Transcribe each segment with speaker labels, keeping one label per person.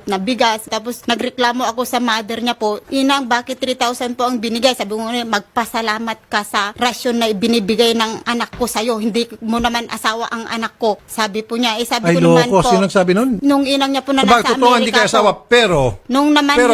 Speaker 1: na bigas. Tapos nagreklamo ako sa mother niya po, inang bakit 3,000 po ang binigay? Sabi ko, magpasalamat ka sa rasyon na binibigay ng anak ko sa'yo. Hindi mo naman asawa ang anak ko. Sabi po niya, sabi
Speaker 2: Ay,
Speaker 1: ko naman
Speaker 2: loko.
Speaker 1: po.
Speaker 2: Sino nagsabi nun?
Speaker 1: Nung inang niya po na
Speaker 2: Bakit?
Speaker 1: nasa
Speaker 2: Totoo, hindi
Speaker 1: Amerika
Speaker 2: kayo asawa.
Speaker 1: po.
Speaker 2: Pero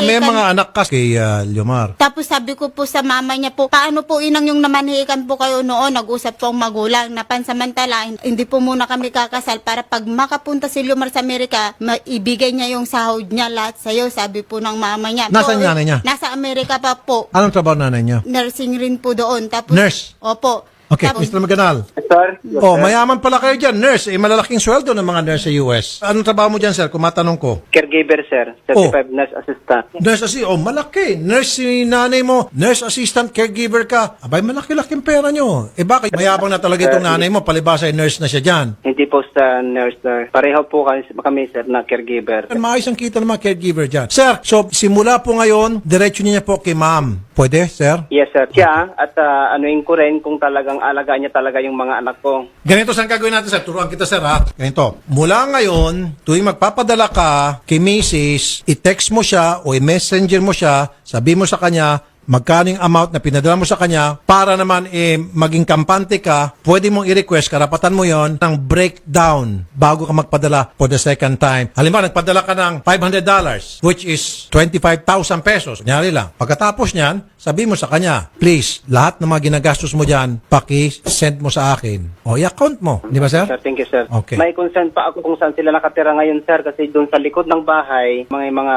Speaker 2: may mga anak ka kay Liomar.
Speaker 1: Tapos sabi ko po sa mama niya po, paano po inang yung namanhikan po kayo noon? Nag-usap po ang magulang na pansamantala, hindi po muna kami kakasal para pag makapunta si Liomar sa Amerika, maibigay niya yung sahod niya lahat sa'yo. Sabi po ng mama niya.
Speaker 2: Nasaan
Speaker 1: Po,
Speaker 2: nanay niya?
Speaker 1: Nasa Amerika pa po.
Speaker 2: Anong trabaho nanay niya?
Speaker 1: Nursing rin po doon. Tapos,
Speaker 2: Nurse?
Speaker 1: Opo.
Speaker 2: Okay,
Speaker 1: Tapos,
Speaker 2: Mr. Maganal.
Speaker 3: Sir? Yes,
Speaker 2: Oh,
Speaker 3: sir.
Speaker 2: mayaman pala kayo dyan. Nurse, malalaking sweldo ng mga nurse sa US. Anong trabaho mo dyan, sir? Kung matanong ko.
Speaker 3: Caregiver, sir. Certified nurse assistant.
Speaker 2: Nurse assistant. Oh, malaki. Nurse si nanay mo. Nurse assistant, caregiver ka. Abay, malaki-laking pera nyo. Bakit? Mayabang na talaga itong nanay mo. Palibasa ay nurse na siya dyan.
Speaker 3: Hindi po sa nurse, sir. Pareho po kami, sir, na caregiver.
Speaker 2: Maayos ang kita ng mga caregiver dyan. Sir, so simula po ngayon, diretso niya po kay ma'am. Pwede, sir?
Speaker 3: Yes, sir. Siya, at anuin ko rin kung talagang alagaan niya talaga yung mga anak ko.
Speaker 2: Ganito saan gagawin natin, sir? Turuan kita, sir, ha? Ganito. Mula ngayon, tuwing magpapadala ka kay Mrs., i-text mo siya o i-messenger mo siya, sabi mo sa kanya, magkano yung amount na pinadala mo sa kanya para naman maging kampante ka, pwede mong i-request, karapatan mo yon ng breakdown bago ka magpadala for the second time. Halimbawa, nagpadala ka ng $500, which is 25,000 pesos. Kunyari lang. Pagkatapos niyan, sabi mo sa kanya, please, lahat ng mga ginagastos mo dyan, paki-send mo sa akin. O, i-account mo. Di ba, sir?
Speaker 3: Sir, thank you, sir.
Speaker 2: Okay.
Speaker 3: May concern pa ako kung saan sila nakatira ngayon, sir, kasi doon sa likod ng bahay, mga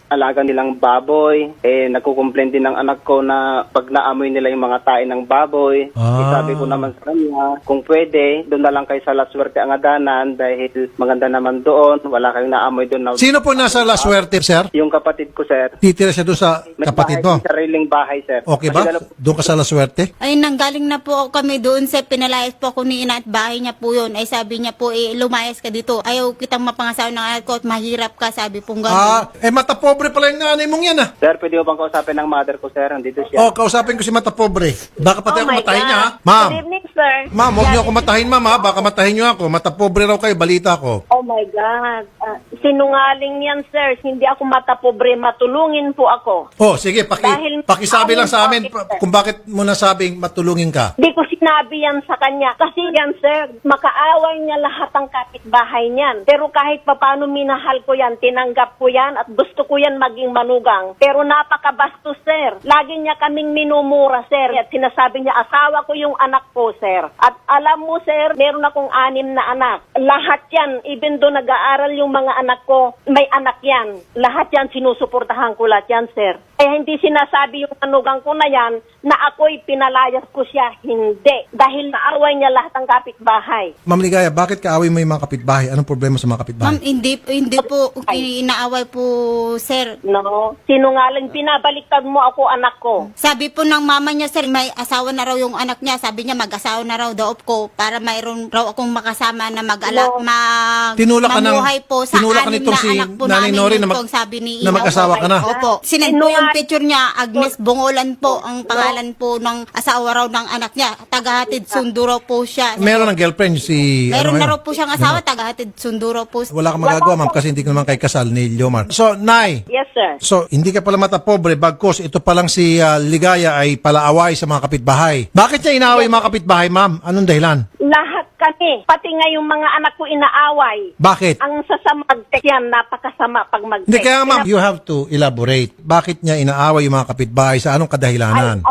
Speaker 3: alaga nilang baboy, nagkukomplain din ng anak ko na pag naamoy nila yung mga tae ng baboy. Sabi ko naman sa kanya, kung pwede, doon na lang kayo sa La Suerte Angadanan dahil maganda naman doon, wala kayong naamoy doon.
Speaker 2: Sino po nasa La Suerte, sir?
Speaker 3: Yung kapatid ko, sir.
Speaker 2: Titira siya doon sa
Speaker 3: May
Speaker 2: kapatid
Speaker 3: bahay,
Speaker 2: mo.
Speaker 3: sariling bahay, sir.
Speaker 2: Okay
Speaker 3: Kasi
Speaker 2: ba?
Speaker 3: dalawa-
Speaker 2: Doon ka sa La Suerte?
Speaker 1: ay nanggaling na po kami doon sa pinalayas po ako ni ina at bahay niya po yun. Ay sabi niya po, lumayas ka dito. Ayaw kitang mapangasawa ng anak ko at mahirap ka, sabi pong gano'n.
Speaker 2: Mata pobre pala yung nanay mong yan, ah.
Speaker 3: Sir, pwede mo bang kausapin ng mother ko, sir? Andito siya.
Speaker 2: Oh, kausapin ko si Mata Pobre. Baka pati ako matahin niya, ha?
Speaker 4: Good
Speaker 2: Ma'am.
Speaker 4: evening, sir.
Speaker 2: Ma'am, huwag niyo ako matahin, ma'am, ha? Baka matahin niyo ako. Mata Pobre raw kayo, balita ko.
Speaker 4: Oh my God. Sinungaling yan, sir. Hindi ako matapobre. Matulungin po ako.
Speaker 2: Oh, sige,
Speaker 4: Dahil-
Speaker 2: pakisabi lang sa amin
Speaker 4: Okay, sir.
Speaker 2: kung bakit mo nasabing matulungin ka.
Speaker 4: Hindi ko sinabi yan sa kanya. Kasi yan, sir, makaaway niya lahat ang kapitbahay niyan. Pero kahit papaano minahal ko yan, tinanggap ko yan at gusto ko yan maging manugang. Pero napakabastos, sir. Lagi niya kaming minumura, sir. At sinasabi niya, asawa ko yung anak ko, sir. At alam mo, sir, meron akong 6 na anak. Lahat yan, even though nag-aaral yung mga anak ko, may anak yan. Lahat yan, sinusuportahan ko lahat yan, sir. Kaya hindi sinasabi yung manugang ko na yan na ako'y pinalayas ko siya. Hindi. Dahil naaway niya lahat ang kapitbahay.
Speaker 2: Ma'am Ligaya, bakit kaaway mo yung mga kapitbahay? Anong problema sa mga kapitbahay?
Speaker 1: Ma'am, hindi po inaaway po, sir.
Speaker 4: No? Sinungaling, pinabaliktad mo ako, anak ko.
Speaker 1: Sabi po ng mama niya, sir, may asawa na raw yung anak niya. Sabi niya, mag-asawa na raw daw ko para mayroon raw akong makasama na
Speaker 2: Tinulak ka ng-
Speaker 1: mamuhay po sa
Speaker 2: tinulak ka
Speaker 1: 6
Speaker 2: nitong
Speaker 1: na
Speaker 2: si
Speaker 1: anak po
Speaker 2: Nanay
Speaker 1: namin.
Speaker 2: Nori
Speaker 1: Yun
Speaker 2: na
Speaker 1: po ang sabi ni
Speaker 2: na mag-asawa ka na?
Speaker 1: Opo. Sinend po yung picture niya, Agnes Bungolan po, ang pangalan po ng asawa raw ng anak niya. Tagahatid sundo raw po siya.
Speaker 2: Meron ng girlfriend si...
Speaker 1: Meron
Speaker 2: ano
Speaker 1: na
Speaker 2: ngayon?
Speaker 1: raw po siyang asawa, tagahatid sundo raw po.
Speaker 2: Wala kang magagawa, ma'am, kasi hindi ka naman kay kasal ni Liomar. So, Nay,
Speaker 4: Yes, sir.
Speaker 2: so, hindi ka pala mata pobre, bagkos ito palang si Ligaya ay palaaway sa mga kapitbahay. Bakit niya inaaway yung mga kapitbahay, ma'am? Anong dahilan?
Speaker 4: Lahat kami, pati nga yung mga anak ko inaaway.
Speaker 2: Bakit?
Speaker 4: Ang sasama mag-text yan, napakasama pag mag-text.
Speaker 2: Hindi, kaya ma'am, you have to elaborate. Bakit niya inaaway yung mga kapitbahay? Sa anong kadahilanan?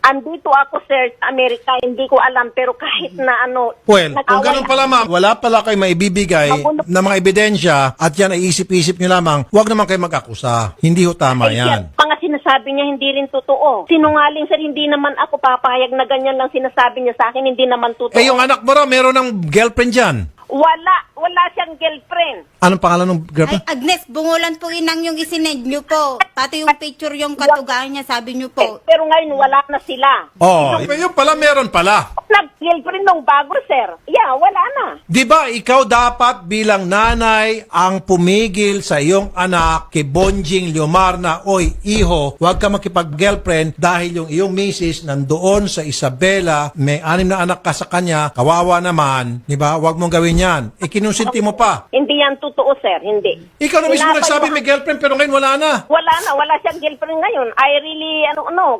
Speaker 4: Andito ako, sir, sa Amerika. Hindi ko alam, pero kahit na ano...
Speaker 2: Well, kung
Speaker 4: nag-away
Speaker 2: ganun pala ma'am, wala pala kayo maibibigay na mga ebidensya at yan ay isip-isip nyo lamang, huwag naman kayo mag-akusa. Hindi ho tama
Speaker 4: Ay,
Speaker 2: yan.
Speaker 4: Mga sinasabi niya hindi rin totoo. Sinungaling, sir, hindi naman ako papayag na ganyan lang sinasabi niya sa akin, hindi naman totoo.
Speaker 2: Eh, yung anak mo raw, meron ng girlfriend dyan.
Speaker 4: Wala siyang girlfriend.
Speaker 2: Anong pangalan ng
Speaker 1: Ay,
Speaker 2: girlfriend?
Speaker 1: Agnes, Bungolan po inang yung isinend niyo po. Pati yung picture yung katugaan niya, sabi niyo po.
Speaker 4: Pero ngayon, wala na sila.
Speaker 2: Oh, yun pala, meron pala.
Speaker 4: nag-girlfriend nung bago, sir. Yeah, wala na.
Speaker 2: Di ba ikaw dapat bilang nanay ang pumigil sa iyong anak kay Bonjing Liomar na, oy, iho, huwag ka makipag-girlfriend dahil yung iyong misis nandoon sa Isabela, may 6 na anak ka sa kanya, kawawa naman, di ba? Huwag mong gawin yan. Ikinunsinti mo pa.
Speaker 4: Hindi yan totoo, sir. Hindi.
Speaker 2: Ikaw na mismo
Speaker 4: Pinapayuhan-
Speaker 2: nagsabi may girlfriend pero ngayon wala na.
Speaker 4: Wala siyang girlfriend ngayon. I really,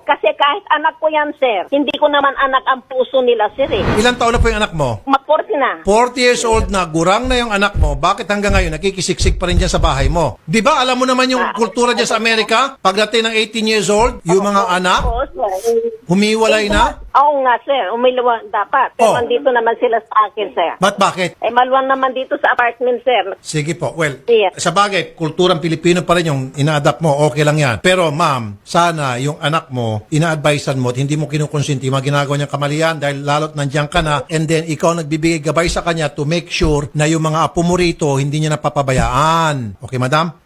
Speaker 4: kasi kahit anak ko yan, sir, hindi ko naman anak ang puso nila, sir, eh.
Speaker 2: Ilang taon na po yung anak mo?
Speaker 4: Mag-40 na.
Speaker 2: 40 years old na, gurang na yung anak mo, bakit hanggang ngayon nakikisiksik pa rin dyan sa bahay mo? Di ba alam mo naman yung kultura dyan sa Amerika? Pagdating ng 18 years old, yung mga anak,
Speaker 4: Oo, sir.
Speaker 2: humiwalay na?
Speaker 4: Oo nga, sir. Umilawan dapat. Pero
Speaker 2: Oh.
Speaker 4: andito naman sila sa akin, sir.
Speaker 2: Bakit?
Speaker 4: Eh, maluwang naman dito sa apartment, sir.
Speaker 2: Sige po. Well,
Speaker 4: Yeah.
Speaker 2: sa bagay, kulturang Pilipino pa rin yung ina-adapt mo, okay lang yan. Pero ma'am, sana yung anak mo, ina-advisean mo at hindi mo kinukonsinti mga ginagawa niyang kamalian dahil lalo't nandiyan ka na and then ikaw nagbibigay gabay sa kanya to make sure na yung mga apo mo rito hindi niya napapabayaan. Okay, madam?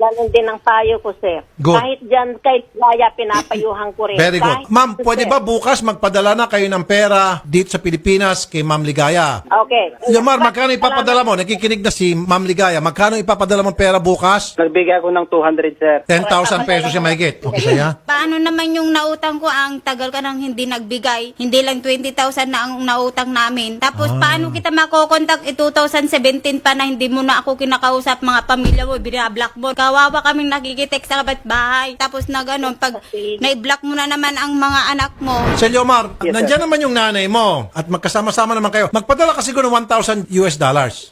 Speaker 4: Ganun din ang payo ko, sir.
Speaker 2: Good.
Speaker 4: Kahit dyan, kahit Laya, pinapayuhan ko rin.
Speaker 2: Very good.
Speaker 4: Kahit-
Speaker 2: Ma'am, pwede
Speaker 4: sir.
Speaker 2: ba bukas magpadala na kayo ng pera dito sa Pilipinas kay Ma'am Ligaya?
Speaker 4: Okay.
Speaker 2: Yomar, magkano ipapadala mo? Nakikinig na si Ma'am Ligaya. Magkano ipapadala mo pera bukas?
Speaker 3: Nagbigay ako ng 200, sir.
Speaker 2: 10,000 pesos siya mahigit. Okay sa'yo?
Speaker 1: Paano naman yung nautang ko? Ang tagal ka nang hindi nagbigay. Hindi lang 20,000 na ang nautang namin. Tapos paano kita makokontak? 2017 pa na hindi mo na ako kinakausap, mga pamilya mo, binablock mo. Kawawa kaming nakikitext sa bahay. Tapos na gano'n, pag na-block mo na naman ang mga anak mo,
Speaker 2: Sir Yomar,
Speaker 3: Yes,
Speaker 2: nandyan naman yung nanay mo at magkasama-sama naman kayo. Magpadala ka siguro ng $1,000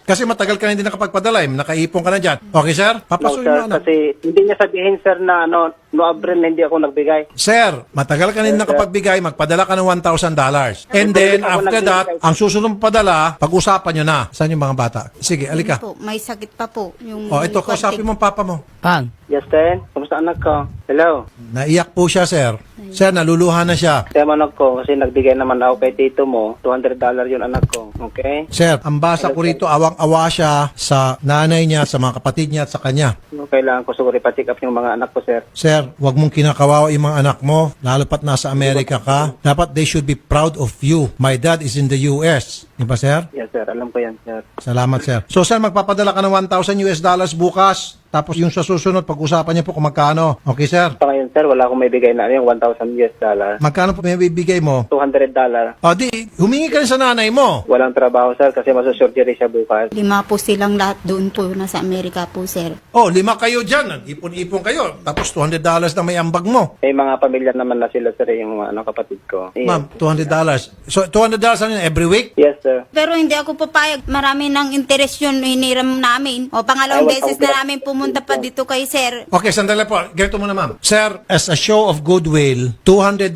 Speaker 2: kasi matagal ka na hindi nakapagpadala. Nakaipon ka na dyan. Okay, sir?
Speaker 3: No,
Speaker 2: Papasukin
Speaker 3: sir,
Speaker 2: mo anak.
Speaker 3: kasi hindi niya sabihin, sir, na no April na hindi ako nagbigay.
Speaker 2: Sir, matagal ka na hindi nakapagbigay, magpadala ka ng $1,000. And then,
Speaker 3: Ako
Speaker 2: after that,
Speaker 3: nagbigay.
Speaker 2: ang susunod mong padala, pag-usapan nyo na. Saan yung mga bata? Sige, alika.
Speaker 1: po, may sakit pa po. Yung
Speaker 2: O, ito, kausapin mo ang papa mo.
Speaker 5: Pang,
Speaker 3: Justin, kamusta anak ko? Hello.
Speaker 2: Naiyak po siya, sir. Sir, naluluha na siya.
Speaker 3: Kaya anak ko, kasi nagbigay naman ako kay tito mo, $200 yun anak ko. Okay?
Speaker 2: Sir, ang basa ko rito, awang-awa siya sa nanay niya, sa mga kapatid niya at sa kanya.
Speaker 3: Kailangan ko siguro ipatik up yung mga anak ko, sir.
Speaker 2: Sir, wag mong kinakawawa yung mga anak mo, lalo pat nasa Amerika ka. Dapat they should be proud of you. My dad is in the US. Di ba, sir?
Speaker 3: Yes, sir. Alam ko yan, sir.
Speaker 2: Salamat, sir. So, sir, magpapadala ka ng $1,000 bukas. Tapos yung sa susunod, pag-usapan niyo po kung magkano. Okay, sir?
Speaker 3: Pa ngayon, sir, wala akong may bigay na yung $1,000.
Speaker 2: Magkano po may bibigay mo?
Speaker 3: $200.
Speaker 2: O, di, humingi ka rin sa nanay mo.
Speaker 3: Walang trabaho, sir, kasi masusurgery siya bukas.
Speaker 1: 5 po silang lahat doon po, nasa Amerika po, sir.
Speaker 2: O, 5 kayo dyan. Ipon-ipon kayo. Tapos $200 na may ambag mo.
Speaker 3: May mga pamilya naman na sila, sir, yung mga kapatid ko. Yes.
Speaker 2: Ma'am, $200. So, $200 na yun every week?
Speaker 3: Yes, sir.
Speaker 1: Pero hindi ako papayag. Marami ng interest yun hiniram namin. O pangalawang
Speaker 3: Ay,
Speaker 1: beses
Speaker 3: wag-
Speaker 1: na namin pumunta pa dito kay sir.
Speaker 2: Okay, sandali po. Ganito muna, ma'am. Sir, as a show of goodwill, $200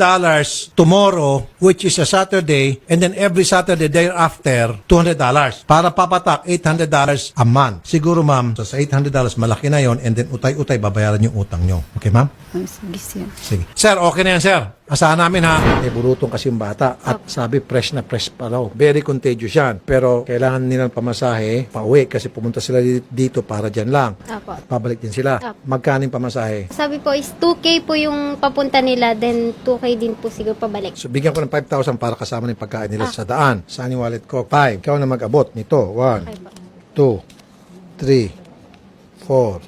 Speaker 2: tomorrow, which is a Saturday, and then every Saturday thereafter, $200. Para papatak, $800 a month. Siguro, ma'am, sa $800, malaki na yon, and then utay-utay, babayaran yung utang nyo. Okay, ma'am?
Speaker 1: Oh, sige, sir.
Speaker 2: Sige. Sir, okay na yan, sir. Asahan namin, ha? Eh, burutong kasi yung bata. At sabi, fresh na fresh pa raw. Very contagious yan. Pero kailangan nilang pamasahe, pauwi, kasi pumunta sila dito para dyan lang.
Speaker 6: Apo.
Speaker 2: Pabalik din sila.
Speaker 6: Apo.
Speaker 2: Magkano yung pamasahe?
Speaker 6: Sabi po is 2K po yung papunta nila, then 2K din po siguro pabalik.
Speaker 2: So, bigyan ko ng 5,000 para kasama ng pagkain nila sa daan. Saan yung wallet ko? 5. Ikaw na mag-abot nito. 1,
Speaker 6: Okay po.
Speaker 2: 2, 3, 4,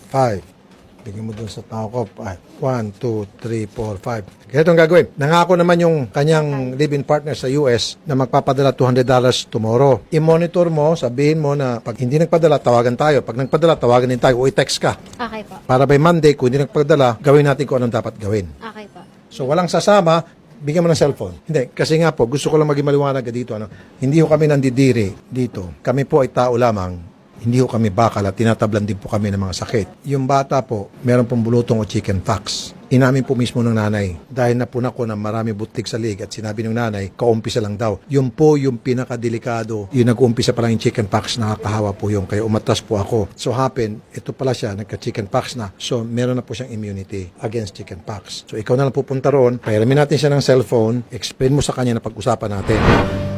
Speaker 2: 5. Bigyan mo dun sa tao ko. 1, 2, 3, 4, 5. Ganito ang gagawin. Nangako naman yung kanyang live-in partner sa US na magpapadala $200 tomorrow. I-monitor mo, sabihin mo na pag hindi nagpadala, tawagan tayo. Pag nagpadala, tawagan din tayo o i-text ka.
Speaker 6: Okay po.
Speaker 2: Para by Monday, kung hindi nagpadala, gawin natin kung anong dapat gawin.
Speaker 6: Okay po.
Speaker 2: So, walang sasama, bigyan mo ng cellphone. Hindi, kasi nga po, gusto ko lang maging maliwanag dito. Hindi ko kami nandidiri dito. Kami po ay tao lamang. Hindi ko kami bakal at tinatablan din po kami ng mga sakit. Yung bata po, meron pong bulutong o chicken pox. Inamin po mismo ng nanay. Dahil napuna ko na marami butik sa lig at sinabi ng nanay, kaumpisa lang daw. Yun po yung pinakadelikado. Yung nag-uumpisa pa lang yung chicken pox, nakakahawa po yung kaya umatras po ako. So happen, ito pala siya, nagka-chicken pox na. So meron na po siyang immunity against chicken pox. So ikaw na lang pupunta roon, pairamin natin siya ng cellphone, explain mo sa kanya na pag-usapan natin.